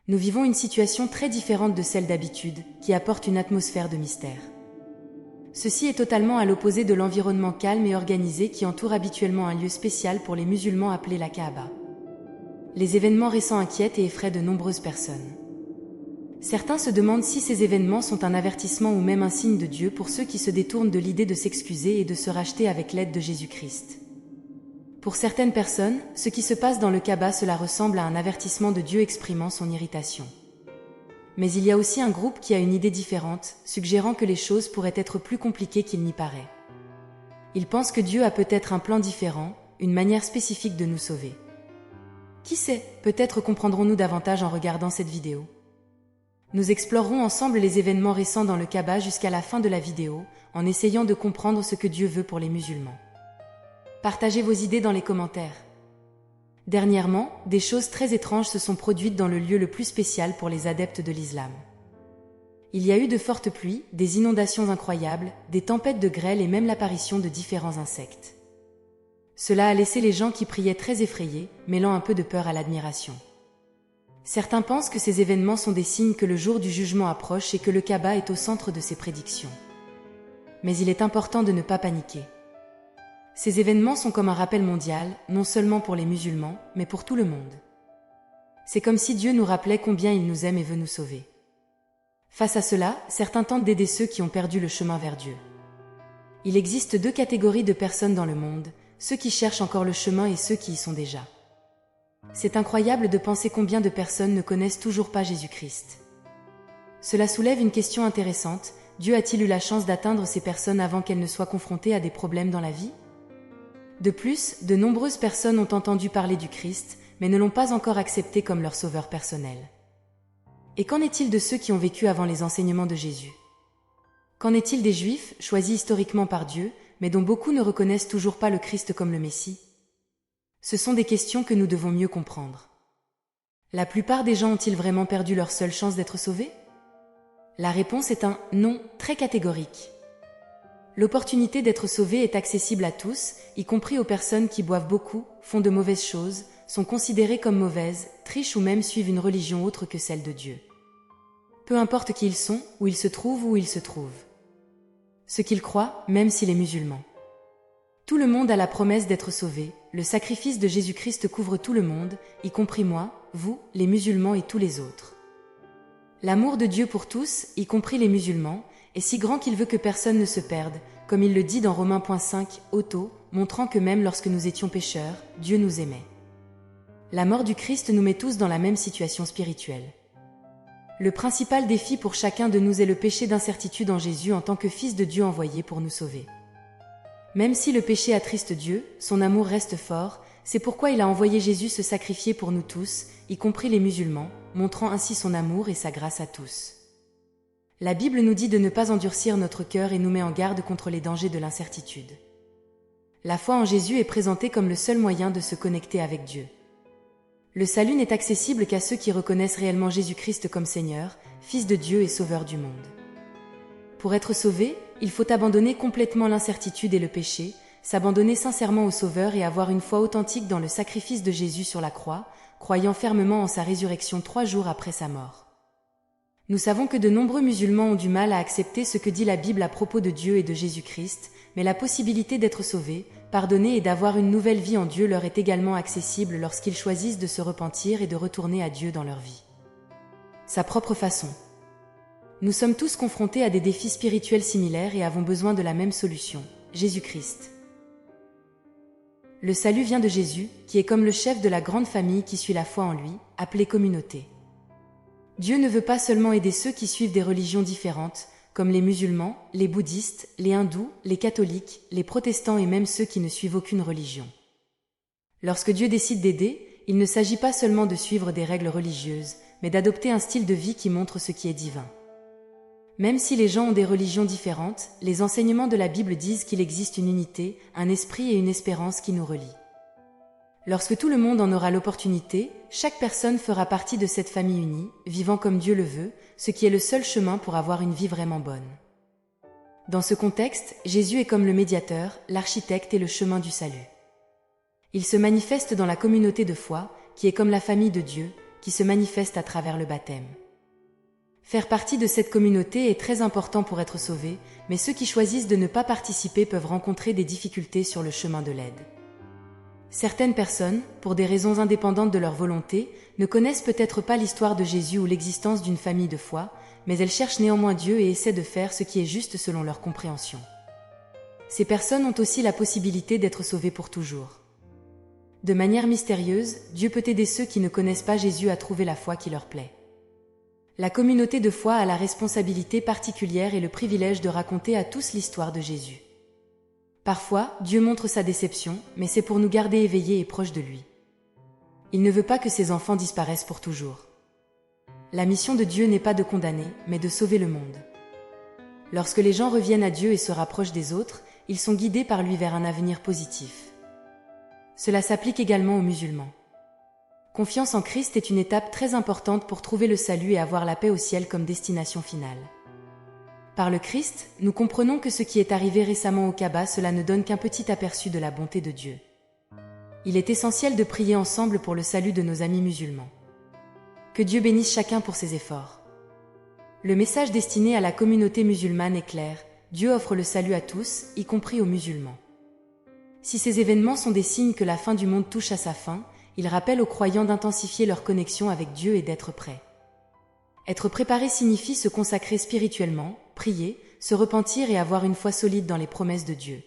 Nous vivons une situation très différente de celle d'habitude, qui apporte une atmosphère de mystère. Ceci est totalement à l'opposé de l'environnement calme et organisé qui entoure habituellement un lieu spécial pour les musulmans appelé la Kaaba. Les événements récents inquiètent et effraient de nombreuses personnes. Certains se demandent si ces événements sont un avertissement ou même un signe de Dieu pour ceux qui se détournent de l'idée de s'excuser et de se racheter avec l'aide de Jésus-Christ. Pour certaines personnes, ce qui se passe dans le Kaaba, cela ressemble à un avertissement de Dieu exprimant son irritation. Mais il y a aussi un groupe qui a une idée différente, suggérant que les choses pourraient être plus compliquées qu'il n'y paraît. Ils pensent que Dieu a peut-être un plan différent, une manière spécifique de nous sauver. Qui sait, peut-être comprendrons-nous davantage en regardant cette vidéo. Nous explorerons ensemble les événements récents dans le Kaaba jusqu'à la fin de la vidéo, en essayant de comprendre ce que Dieu veut pour les musulmans. Partagez vos idées dans les commentaires. Dernièrement, des choses très étranges se sont produites dans le lieu le plus spécial pour les adeptes de l'islam. Il y a eu de fortes pluies, des inondations incroyables, des tempêtes de grêle et même l'apparition de différents insectes. Cela a laissé les gens qui priaient très effrayés, mêlant un peu de peur à l'admiration. Certains pensent que ces événements sont des signes que le jour du jugement approche et que le Kaaba est au centre de ces prédictions. Mais il est important de ne pas paniquer. Ces événements sont comme un rappel mondial, non seulement pour les musulmans, mais pour tout le monde. C'est comme si Dieu nous rappelait combien il nous aime et veut nous sauver. Face à cela, certains tentent d'aider ceux qui ont perdu le chemin vers Dieu. Il existe deux catégories de personnes dans le monde, ceux qui cherchent encore le chemin et ceux qui y sont déjà. C'est incroyable de penser combien de personnes ne connaissent toujours pas Jésus-Christ. Cela soulève une question intéressante, Dieu a-t-il eu la chance d'atteindre ces personnes avant qu'elles ne soient confrontées à des problèmes dans la vie ? De plus, de nombreuses personnes ont entendu parler du Christ, mais ne l'ont pas encore accepté comme leur sauveur personnel. Et qu'en est-il de ceux qui ont vécu avant les enseignements de Jésus ? Qu'en est-il des Juifs, choisis historiquement par Dieu, mais dont beaucoup ne reconnaissent toujours pas le Christ comme le Messie ? Ce sont des questions que nous devons mieux comprendre. La plupart des gens ont-ils vraiment perdu leur seule chance d'être sauvés ? La réponse est un non très catégorique. L'opportunité d'être sauvé est accessible à tous, y compris aux personnes qui boivent beaucoup, font de mauvaises choses, sont considérées comme mauvaises, trichent ou même suivent une religion autre que celle de Dieu. Peu importe qui ils sont, où ils se trouvent, où ils se trouvent. Ce qu'ils croient, même s'il est musulman. Tout le monde a la promesse d'être sauvé, le sacrifice de Jésus-Christ couvre tout le monde, y compris moi, vous, les musulmans et tous les autres. L'amour de Dieu pour tous, y compris les musulmans, est si grand qu'il veut que personne ne se perde, comme il le dit dans Romains 5, Otto, montrant que même lorsque nous étions pécheurs, Dieu nous aimait. La mort du Christ nous met tous dans la même situation spirituelle. Le principal défi pour chacun de nous est le péché d'incertitude en Jésus en tant que Fils de Dieu envoyé pour nous sauver. Même si le péché attriste Dieu, son amour reste fort, c'est pourquoi il a envoyé Jésus se sacrifier pour nous tous, y compris les musulmans, montrant ainsi son amour et sa grâce à tous. La Bible nous dit de ne pas endurcir notre cœur et nous met en garde contre les dangers de l'incertitude. La foi en Jésus est présentée comme le seul moyen de se connecter avec Dieu. Le salut n'est accessible qu'à ceux qui reconnaissent réellement Jésus-Christ comme Seigneur, Fils de Dieu et Sauveur du monde. Pour être sauvé, il faut abandonner complètement l'incertitude et le péché, s'abandonner sincèrement au Sauveur et avoir une foi authentique dans le sacrifice de Jésus sur la croix, croyant fermement en sa résurrection 3 jours après sa mort. Nous savons que de nombreux musulmans ont du mal à accepter ce que dit la Bible à propos de Dieu et de Jésus-Christ, mais la possibilité d'être sauvés, pardonnés et d'avoir une nouvelle vie en Dieu leur est également accessible lorsqu'ils choisissent de se repentir et de retourner à Dieu dans leur vie. Sa propre façon. Nous sommes tous confrontés à des défis spirituels similaires et avons besoin de la même solution, Jésus-Christ. Le salut vient de Jésus, qui est comme le chef de la grande famille qui suit la foi en lui, appelée communauté. Dieu ne veut pas seulement aider ceux qui suivent des religions différentes, comme les musulmans, les bouddhistes, les hindous, les catholiques, les protestants et même ceux qui ne suivent aucune religion. Lorsque Dieu décide d'aider, il ne s'agit pas seulement de suivre des règles religieuses, mais d'adopter un style de vie qui montre ce qui est divin. Même si les gens ont des religions différentes, les enseignements de la Bible disent qu'il existe une unité, un esprit et une espérance qui nous relient. Lorsque tout le monde en aura l'opportunité, chaque personne fera partie de cette famille unie, vivant comme Dieu le veut, ce qui est le seul chemin pour avoir une vie vraiment bonne. Dans ce contexte, Jésus est comme le médiateur, l'architecte et le chemin du salut. Il se manifeste dans la communauté de foi, qui est comme la famille de Dieu, qui se manifeste à travers le baptême. Faire partie de cette communauté est très important pour être sauvé, mais ceux qui choisissent de ne pas participer peuvent rencontrer des difficultés sur le chemin de l'aide. Certaines personnes, pour des raisons indépendantes de leur volonté, ne connaissent peut-être pas l'histoire de Jésus ou l'existence d'une famille de foi, mais elles cherchent néanmoins Dieu et essaient de faire ce qui est juste selon leur compréhension. Ces personnes ont aussi la possibilité d'être sauvées pour toujours. De manière mystérieuse, Dieu peut aider ceux qui ne connaissent pas Jésus à trouver la foi qui leur plaît. La communauté de foi a la responsabilité particulière et le privilège de raconter à tous l'histoire de Jésus. Parfois, Dieu montre sa déception, mais c'est pour nous garder éveillés et proches de lui. Il ne veut pas que ses enfants disparaissent pour toujours. La mission de Dieu n'est pas de condamner, mais de sauver le monde. Lorsque les gens reviennent à Dieu et se rapprochent des autres, ils sont guidés par lui vers un avenir positif. Cela s'applique également aux musulmans. Confiance en Christ est une étape très importante pour trouver le salut et avoir la paix au ciel comme destination finale. Par le Christ, nous comprenons que ce qui est arrivé récemment au Kaaba, cela ne donne qu'un petit aperçu de la bonté de Dieu. Il est essentiel de prier ensemble pour le salut de nos amis musulmans. Que Dieu bénisse chacun pour ses efforts. Le message destiné à la communauté musulmane est clair, Dieu offre le salut à tous, y compris aux musulmans. Si ces événements sont des signes que la fin du monde touche à sa fin, ils rappellent aux croyants d'intensifier leur connexion avec Dieu et d'être prêts. Être préparé signifie se consacrer spirituellement, prier, se repentir et avoir une foi solide dans les promesses de Dieu.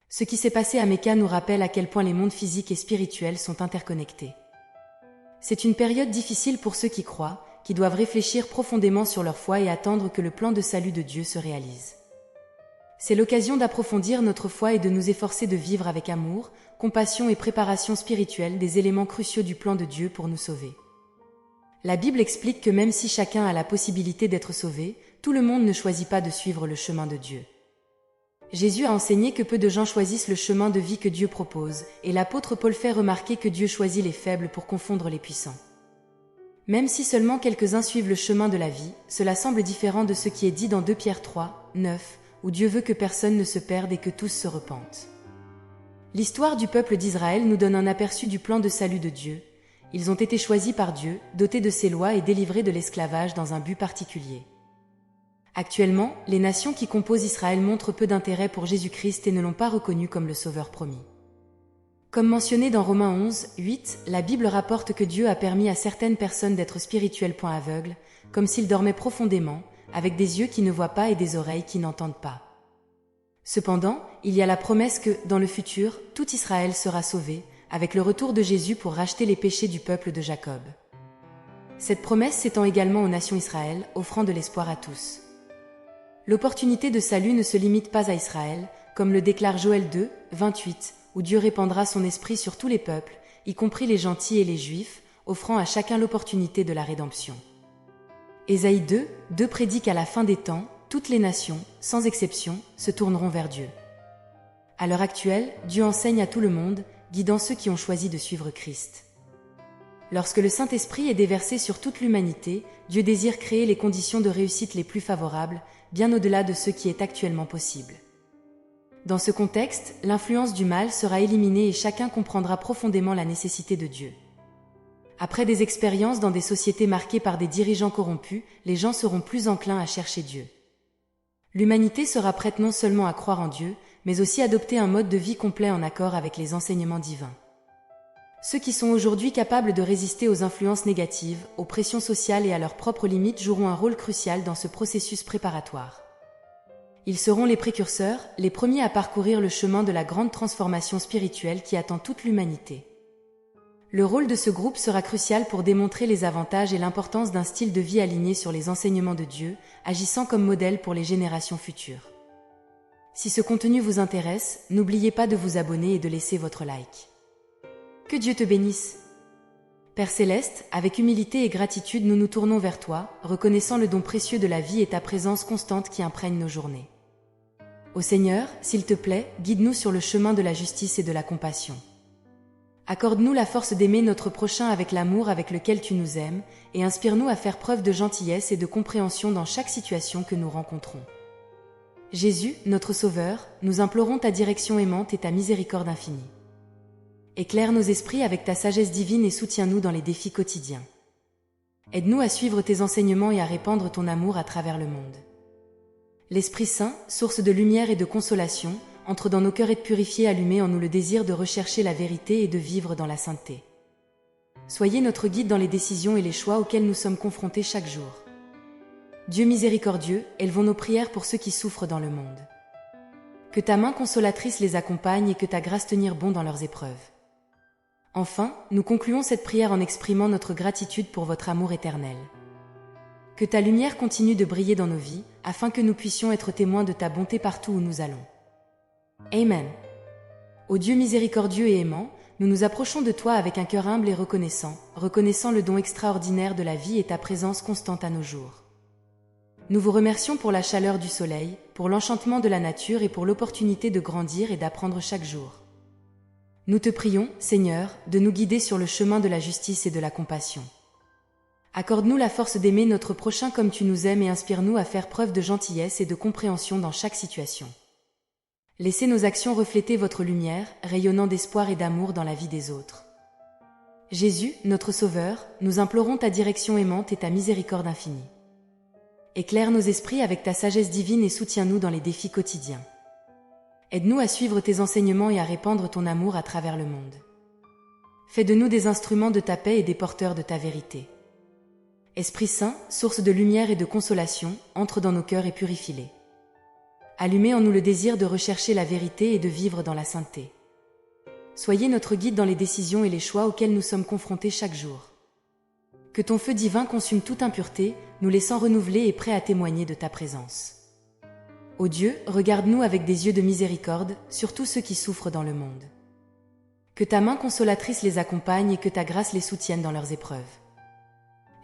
Ce qui s'est passé à Mecca nous rappelle à quel point les mondes physiques et spirituels sont interconnectés. C'est une période difficile pour ceux qui croient, qui doivent réfléchir profondément sur leur foi et attendre que le plan de salut de Dieu se réalise. C'est l'occasion d'approfondir notre foi et de nous efforcer de vivre avec amour, compassion et préparation spirituelle des éléments cruciaux du plan de Dieu pour nous sauver. La Bible explique que même si chacun a la possibilité d'être sauvé, tout le monde ne choisit pas de suivre le chemin de Dieu. Jésus a enseigné que peu de gens choisissent le chemin de vie que Dieu propose, et l'apôtre Paul fait remarquer que Dieu choisit les faibles pour confondre les puissants. Même si seulement quelques-uns suivent le chemin de la vie, cela semble différent de ce qui est dit dans 2 Pierre 3, 9, où Dieu veut que personne ne se perde et que tous se repentent. L'histoire du peuple d'Israël nous donne un aperçu du plan de salut de Dieu. Ils ont été choisis par Dieu, dotés de ses lois et délivrés de l'esclavage dans un but particulier. Actuellement, les nations qui composent Israël montrent peu d'intérêt pour Jésus-Christ et ne l'ont pas reconnu comme le Sauveur promis. Comme mentionné dans Romains 11, 8, la Bible rapporte que Dieu a permis à certaines personnes d'être spirituellement aveugles, comme s'ils dormaient profondément, avec des yeux qui ne voient pas et des oreilles qui n'entendent pas. Cependant, il y a la promesse que, dans le futur, tout Israël sera sauvé, avec le retour de Jésus pour racheter les péchés du peuple de Jacob. Cette promesse s'étend également aux nations Israël, offrant de l'espoir à tous. L'opportunité de salut ne se limite pas à Israël, comme le déclare Joël 2, 28, où Dieu répandra son esprit sur tous les peuples, y compris les gentils et les juifs, offrant à chacun l'opportunité de la rédemption. Ésaïe 2, 2 prédit qu'à la fin des temps, toutes les nations, sans exception, se tourneront vers Dieu. À l'heure actuelle, Dieu enseigne à tout le monde, guidant ceux qui ont choisi de suivre Christ. Lorsque le Saint-Esprit est déversé sur toute l'humanité, Dieu désire créer les conditions de réussite les plus favorables, bien au-delà de ce qui est actuellement possible. Dans ce contexte, l'influence du mal sera éliminée et chacun comprendra profondément la nécessité de Dieu. Après des expériences dans des sociétés marquées par des dirigeants corrompus, les gens seront plus enclins à chercher Dieu. L'humanité sera prête non seulement à croire en Dieu, mais aussi à adopter un mode de vie complet en accord avec les enseignements divins. Ceux qui sont aujourd'hui capables de résister aux influences négatives, aux pressions sociales et à leurs propres limites joueront un rôle crucial dans ce processus préparatoire. Ils seront les précurseurs, les premiers à parcourir le chemin de la grande transformation spirituelle qui attend toute l'humanité. Le rôle de ce groupe sera crucial pour démontrer les avantages et l'importance d'un style de vie aligné sur les enseignements de Dieu, agissant comme modèle pour les générations futures. Si ce contenu vous intéresse, n'oubliez pas de vous abonner et de laisser votre like. Que Dieu te bénisse. Père Céleste, avec humilité et gratitude nous nous tournons vers toi, reconnaissant le don précieux de la vie et ta présence constante qui imprègne nos journées. Ô Seigneur, s'il te plaît, guide-nous sur le chemin de la justice et de la compassion. Accorde-nous la force d'aimer notre prochain avec l'amour avec lequel tu nous aimes, et inspire-nous à faire preuve de gentillesse et de compréhension dans chaque situation que nous rencontrons. Jésus, notre Sauveur, nous implorons ta direction aimante et ta miséricorde infinie. Éclaire nos esprits avec ta sagesse divine et soutiens-nous dans les défis quotidiens. Aide-nous à suivre tes enseignements et à répandre ton amour à travers le monde. L'Esprit Saint, source de lumière et de consolation, entre dans nos cœurs et te purifier, allumer en nous le désir de rechercher la vérité et de vivre dans la sainteté. Soyez notre guide dans les décisions et les choix auxquels nous sommes confrontés chaque jour. Dieu miséricordieux, élevons nos prières pour ceux qui souffrent dans le monde. Que ta main consolatrice les accompagne et que ta grâce tenir bon dans leurs épreuves. Enfin, nous concluons cette prière en exprimant notre gratitude pour votre amour éternel. Que ta lumière continue de briller dans nos vies, afin que nous puissions être témoins de ta bonté partout où nous allons. Amen. Ô Dieu miséricordieux et aimant, nous nous approchons de toi avec un cœur humble et reconnaissant le don extraordinaire de la vie et ta présence constante à nos jours. Nous vous remercions pour la chaleur du soleil, pour l'enchantement de la nature et pour l'opportunité de grandir et d'apprendre chaque jour. Nous te prions, Seigneur, de nous guider sur le chemin de la justice et de la compassion. Accorde-nous la force d'aimer notre prochain comme tu nous aimes et inspire-nous à faire preuve de gentillesse et de compréhension dans chaque situation. Laissez nos actions refléter votre lumière, rayonnant d'espoir et d'amour dans la vie des autres. Jésus, notre Sauveur, nous implorons ta direction aimante et ta miséricorde infinie. Éclaire nos esprits avec ta sagesse divine et soutiens-nous dans les défis quotidiens. Aide-nous à suivre tes enseignements et à répandre ton amour à travers le monde. Fais de nous des instruments de ta paix et des porteurs de ta vérité. Esprit Saint, source de lumière et de consolation, entre dans nos cœurs et purifie-les. Allumez en nous le désir de rechercher la vérité et de vivre dans la sainteté. Soyez notre guide dans les décisions et les choix auxquels nous sommes confrontés chaque jour. Que ton feu divin consume toute impureté, nous laissant renouvelés et prêts à témoigner de ta présence. Ô Dieu, regarde-nous avec des yeux de miséricorde, surtout ceux qui souffrent dans le monde. Que ta main consolatrice les accompagne et que ta grâce les soutienne dans leurs épreuves.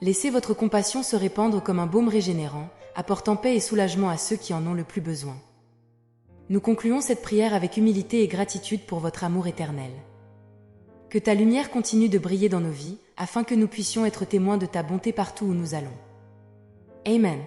Laissez votre compassion se répandre comme un baume régénérant, apportant paix et soulagement à ceux qui en ont le plus besoin. Nous concluons cette prière avec humilité et gratitude pour votre amour éternel. Que ta lumière continue de briller dans nos vies, afin que nous puissions être témoins de ta bonté partout où nous allons. Amen.